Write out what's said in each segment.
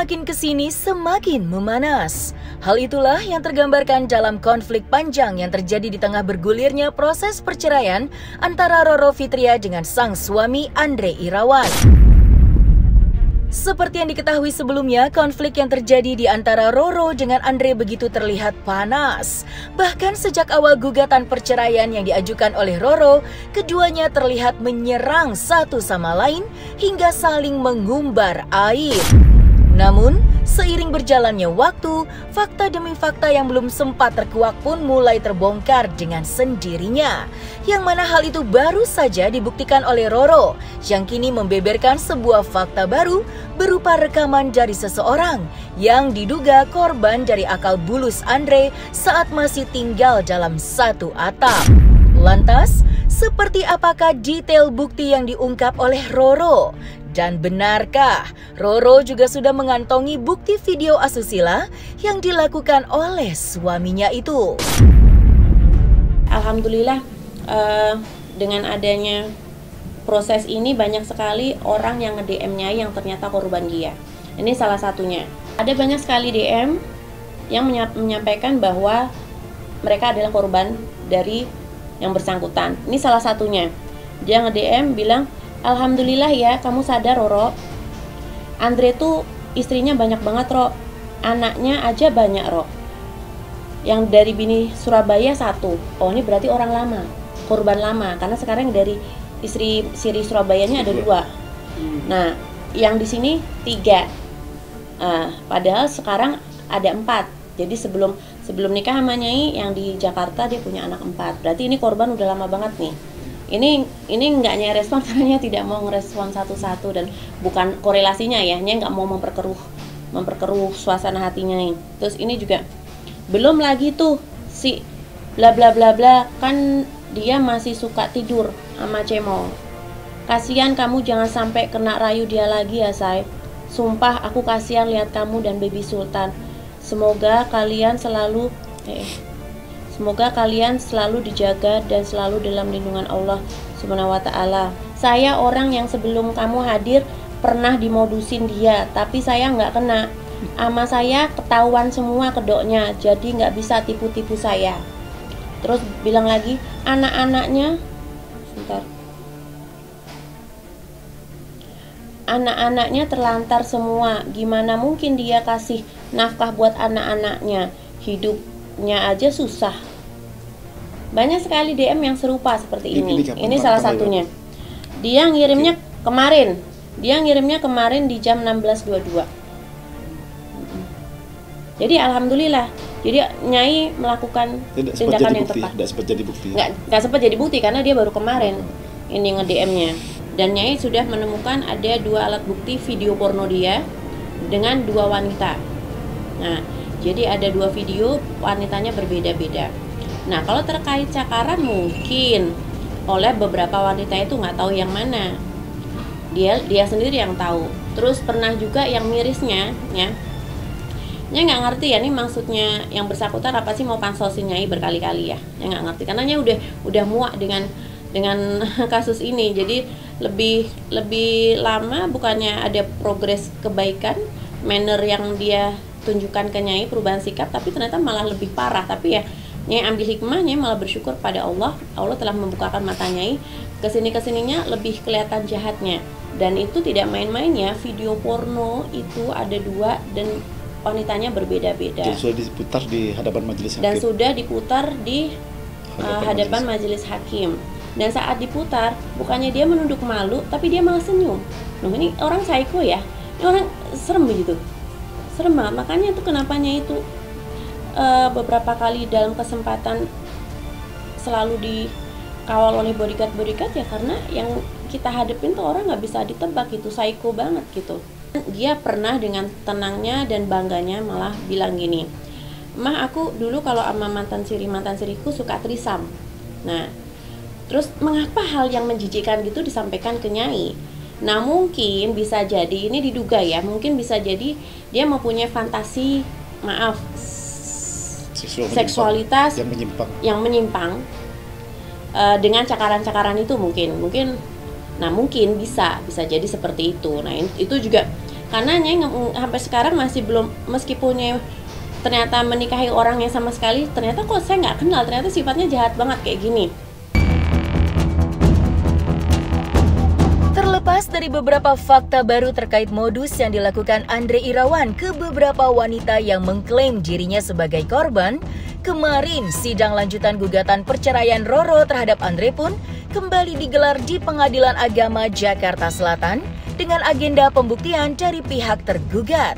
semakin kesini semakin memanas. Hal itulah yang tergambarkan dalam konflik panjang yang terjadi di tengah bergulirnya proses perceraian antara Roro Fitria dengan sang suami Andre Irawan. Seperti yang diketahui sebelumnya, konflik yang terjadi di antara Roro dengan Andre begitu terlihat panas. Bahkan sejak awal gugatan perceraian yang diajukan oleh Roro, keduanya terlihat menyerang satu sama lain hingga saling mengumbar aib. Namun, seiring berjalannya waktu, fakta demi fakta yang belum sempat terkuak pun mulai terbongkar dengan sendirinya. Yang mana hal itu baru saja dibuktikan oleh Roro, yang kini membeberkan sebuah fakta baru berupa rekaman dari seseorang yang diduga korban dari akal bulus Andre saat masih tinggal dalam satu atap. Lantas, seperti apakah detail bukti yang diungkap oleh Roro? Dan benarkah Roro juga sudah mengantongi bukti video asusila yang dilakukan oleh suaminya itu? Alhamdulillah, dengan adanya proses ini banyak sekali orang yang nge-DM-nya yang ternyata korban dia. Ini salah satunya. Ada banyak sekali DM yang menyampaikan bahwa mereka adalah korban dari yang bersangkutan. Ini salah satunya. Dia nge-DM bilang, "Alhamdulillah ya, kamu sadar Roro. Andre tuh istrinya banyak banget, Ro. Anaknya aja banyak, Ro. Yang dari bini Surabaya 1. Oh, ini berarti orang lama, korban lama. Karena sekarang dari istri Siri Surabayanya ada 2. Nah, yang di sini 3. Padahal sekarang ada 4. Jadi sebelum nikah sama Nyai yang di Jakarta dia punya anak 4. Berarti ini korban udah lama banget nih. Ini nggak Nyai respon karena Nyai tidak mau ngerespon satu-satu dan bukan korelasinya ya, Nyai nggak mau memperkeruh suasana hatinya Nyai. Terus ini juga belum lagi tuh si bla bla bla bla, kan dia masih suka tidur sama Cemong. Kasihan kamu, jangan sampai kena rayu dia lagi ya say. Sumpah aku kasihan lihat kamu dan Baby Sultan. Semoga kalian selalu dijaga dan selalu dalam lindungan Allah Subhanahu wa ta'ala. Saya orang yang sebelum kamu hadir pernah dimodusin dia, tapi saya nggak kena. Ama saya ketahuan semua kedoknya, jadi nggak bisa tipu-tipu saya." Terus bilang lagi, anak-anaknya terlantar semua. Gimana mungkin dia kasih nafkah buat anak-anaknya? Hidupnya aja susah. Banyak sekali DM yang serupa seperti ini. Ini salah satunya. Dia ngirimnya kemarin di jam 16.22. Jadi alhamdulillah. Jadi Nyai melakukan tindakan yang tepat. Tidak sempat jadi bukti. Nggak sempat jadi bukti karena dia baru kemarin ini nge-DM-nya. Dan Nyai sudah menemukan ada 2 alat bukti video porno dia dengan 2 wanita. Nah, jadi ada 2 video, wanitanya berbeda-beda. Nah, kalau terkait cakaran mungkin oleh beberapa wanita itu nggak tahu yang mana. Dia sendiri yang tahu. Terus pernah juga yang mirisnya, ya. Nyai nggak ngerti ya, ini maksudnya yang bersangkutan apa sih mau pansosin Nyai berkali-kali ya. Nyai nggak ngerti karena Nyai udah muak dengan kasus ini. Jadi lebih lama bukannya ada progres kebaikan, manner yang dia tunjukkan ke Nyai, perubahan sikap, tapi ternyata malah lebih parah. Tapi ya Nyai ambil hikmahnya, malah bersyukur pada Allah telah membukakan mata Nyai. Kesininya lebih kelihatan jahatnya. Dan itu tidak main-main ya, video porno itu ada 2 dan wanitanya berbeda-beda. Dan sudah diputar di hadapan majelis hakim. Dan sudah diputar di hadapan majelis hakim. Dan saat diputar, bukannya dia menunduk malu, tapi dia malah senyum. Loh, ini orang psycho ya? Ini orang serem begitu. Serem banget. Makanya itu kenapanya itu beberapa kali dalam kesempatan selalu dikawal oleh bodyguard ya, karena yang kita hadepin tuh orang nggak bisa ditebak, gitu, psycho banget gitu. Dia pernah dengan tenangnya dan bangganya malah bilang gini, "Mah, aku dulu kalau sama mantan siriku suka trisam." Nah, terus mengapa hal yang menjijikkan gitu disampaikan ke Nyai? Nah, mungkin bisa jadi, ini diduga ya, mungkin bisa jadi dia mempunyai fantasi, seksualitas yang menyimpang dengan cakaran-cakaran itu mungkin. Nah, mungkin bisa jadi seperti itu. Nah, itu juga Karena Nyai sampai sekarang masih belum, meskipun Nyai ternyata menikahi orang yang sama sekali, ternyata kok saya nggak kenal, ternyata sifatnya jahat banget kayak gini. Terlepas dari beberapa fakta baru terkait modus yang dilakukan Andre Irawan ke beberapa wanita yang mengklaim dirinya sebagai korban, kemarin sidang lanjutan gugatan perceraian Roro terhadap Andre pun kembali digelar di Pengadilan Agama Jakarta Selatan dengan agenda pembuktian dari pihak tergugat.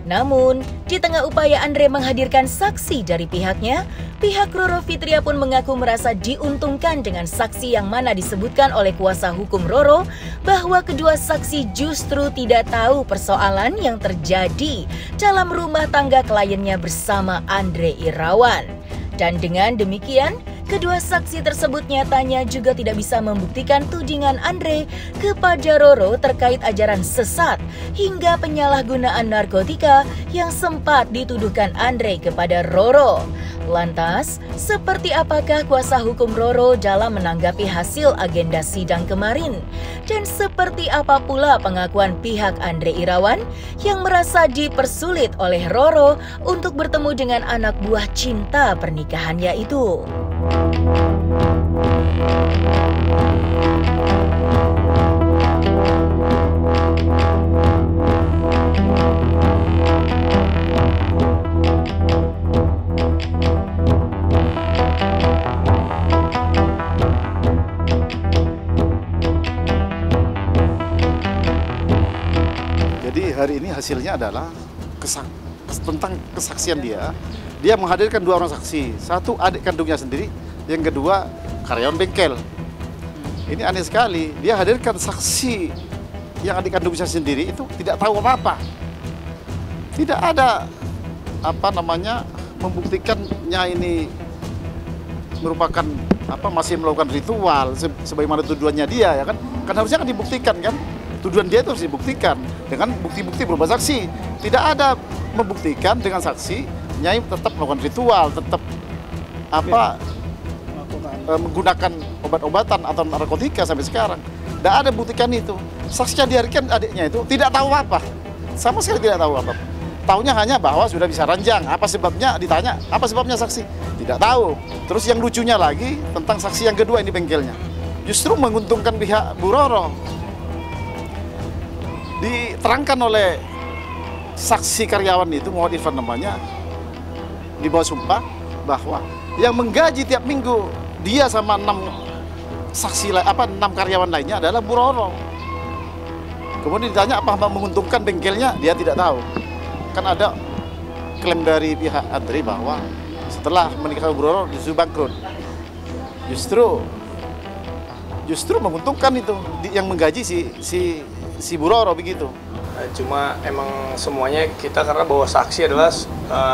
Namun, di tengah upaya Andre menghadirkan saksi dari pihaknya, pihak Roro Fitria pun mengaku merasa diuntungkan dengan saksi yang mana disebutkan oleh kuasa hukum Roro bahwa kedua saksi justru tidak tahu persoalan yang terjadi dalam rumah tangga kliennya bersama Andre Irawan. Dan dengan demikian, kedua saksi tersebut nyatanya juga tidak bisa membuktikan tudingan Andre kepada Roro terkait ajaran sesat hingga penyalahgunaan narkotika yang sempat dituduhkan Andre kepada Roro. Lantas, seperti apakah kuasa hukum Roro dalam menanggapi hasil agenda sidang kemarin? Dan seperti apa pula pengakuan pihak Andre Irawan yang merasa dipersulit oleh Roro untuk bertemu dengan anak buah cinta pernikahannya itu? Jadi hari ini hasilnya adalah tentang kesaksian dia. Dia menghadirkan dua orang saksi. Satu adik kandungnya sendiri, yang kedua karyawan bengkel. Ini aneh sekali. Dia hadirkan saksi yang adik kandungnya sendiri itu tidak tahu apa-apa. Tidak ada membuktikannya ini merupakan masih melakukan ritual sebagaimana tuduhannya dia, ya kan? Kan harusnya kan dibuktikan kan? Tuduhan dia itu harus dibuktikan dengan bukti-bukti berupa saksi. Tidak ada membuktikan dengan saksi Nyai tetap melakukan ritual, tetap menggunakan obat-obatan atau narkotika sampai sekarang. Tidak ada buktikan itu. Saksi yang dihadirkan adiknya itu tidak tahu apa, sama sekali tidak tahu apa. Taunya hanya bahwa sudah bisa ranjang. Apa sebabnya? Ditanya, apa sebabnya saksi? Tidak tahu. Terus yang lucunya lagi tentang saksi yang kedua ini bengkelnya. Justru menguntungkan pihak Bu Roro. Diterangkan oleh saksi karyawan itu, Muhammad Irfan namanya, di bawah sumpah bahwa yang menggaji tiap minggu dia sama 6 karyawan lainnya adalah Bu Roro. Kemudian ditanya apa menguntungkan bengkelnya, dia tidak tahu. Kan ada klaim dari pihak Andre bahwa setelah menikah Bu Roro justru bangkrut. Justru menguntungkan itu yang menggaji si Bu Roro begitu. Cuma emang semuanya kita karena bawa saksi adalah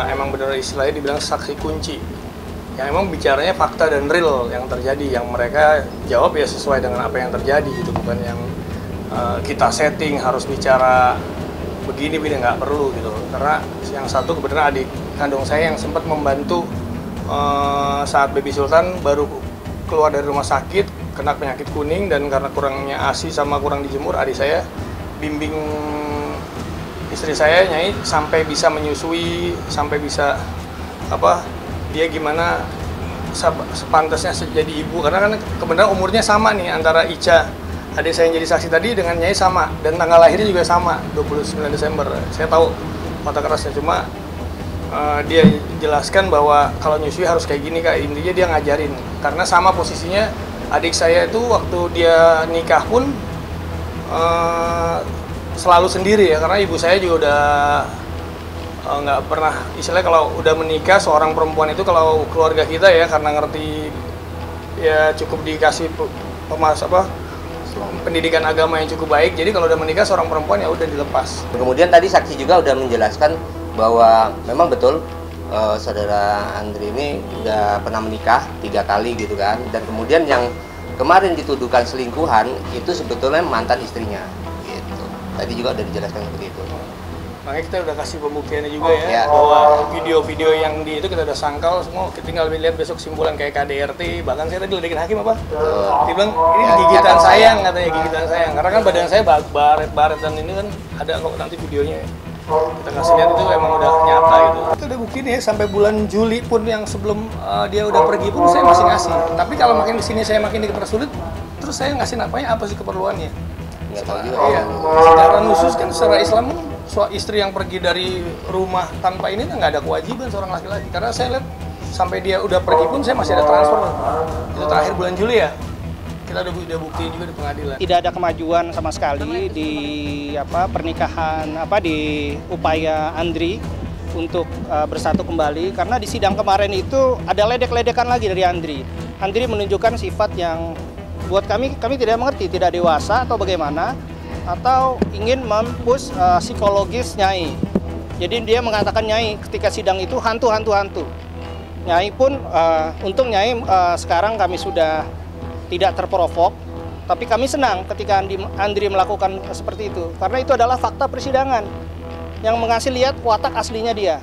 emang benar istilahnya dibilang saksi kunci. Yang emang bicaranya fakta dan real yang terjadi, yang mereka jawab ya sesuai dengan apa yang terjadi gitu, bukan yang kita setting harus bicara begini nggak perlu gitu. Karena yang satu kebetulan adik kandung saya yang sempat membantu saat Baby Sultan baru keluar dari rumah sakit kena penyakit kuning, dan karena kurangnya ASI sama kurang dijemur, adik saya bimbing istri saya Nyai sampai bisa menyusui, sampai bisa dia gimana sepantasnya jadi ibu, karena kan kebenaran umurnya sama nih antara Ica adik saya yang jadi saksi tadi dengan Nyai sama, dan tanggal lahirnya juga sama 29 Desember. Saya tahu mata kerasnya, cuma dia jelaskan bahwa kalau nyusui harus kayak gini Kak, intinya dia ngajarin karena sama posisinya adik saya itu waktu dia nikah pun selalu sendiri ya, karena ibu saya juga udah nggak pernah, istilahnya kalau udah menikah seorang perempuan itu, kalau keluarga kita ya karena ngerti ya cukup dikasih pendidikan agama yang cukup baik, jadi kalau udah menikah seorang perempuan ya udah dilepas. Kemudian tadi saksi juga udah menjelaskan bahwa memang betul saudara Andre ini udah pernah menikah 3 kali gitu kan, dan kemudian yang kemarin dituduhkan selingkuhan itu sebetulnya mantan istrinya gitu. Tadi juga udah dijelaskan seperti itu. Makanya kita udah kasih pembuktiannya juga ya, bahwa video-video yang di itu kita udah sangkal semua, kita tinggal lihat besok simpulan kayak KDRT, bahkan saya tadi ledekin hakim apa? Dia bilang, ini gigitan sayang katanya, gigitan sayang, karena kan badan saya baret-baret dan ini kan ada kok nanti videonya ya. Kita kasih lihat itu emang udah nyata gitu. Itu udah bukti nih, sampai bulan Juli pun yang sebelum dia udah pergi pun saya masih ngasih. Tapi kalau makin kesini saya makin dipersulit, terus saya ngasih napanya apa sih keperluannya? Iya, secara khusus kan secara Islam istri yang pergi dari rumah tanpa ini nggak ada kewajiban seorang laki-laki. Karena saya lihat sampai dia udah pergi pun saya masih ada transfer. Itu terakhir bulan Juli ya. Kita udah bukti juga di pengadilan. Tidak ada kemajuan sama sekali di pernikahan di upaya Andri untuk bersatu kembali, karena di sidang kemarin itu ada ledek-ledekan lagi dari Andri. Andri menunjukkan sifat yang buat kami tidak mengerti, tidak dewasa atau bagaimana, atau ingin mempush psikologis Nyai. Jadi dia mengatakan Nyai ketika sidang itu hantu. Nyai pun untung Nyai sekarang kami sudah tidak terprovok, tapi kami senang ketika Andri melakukan seperti itu, karena itu adalah fakta persidangan yang mengasih lihat watak aslinya dia.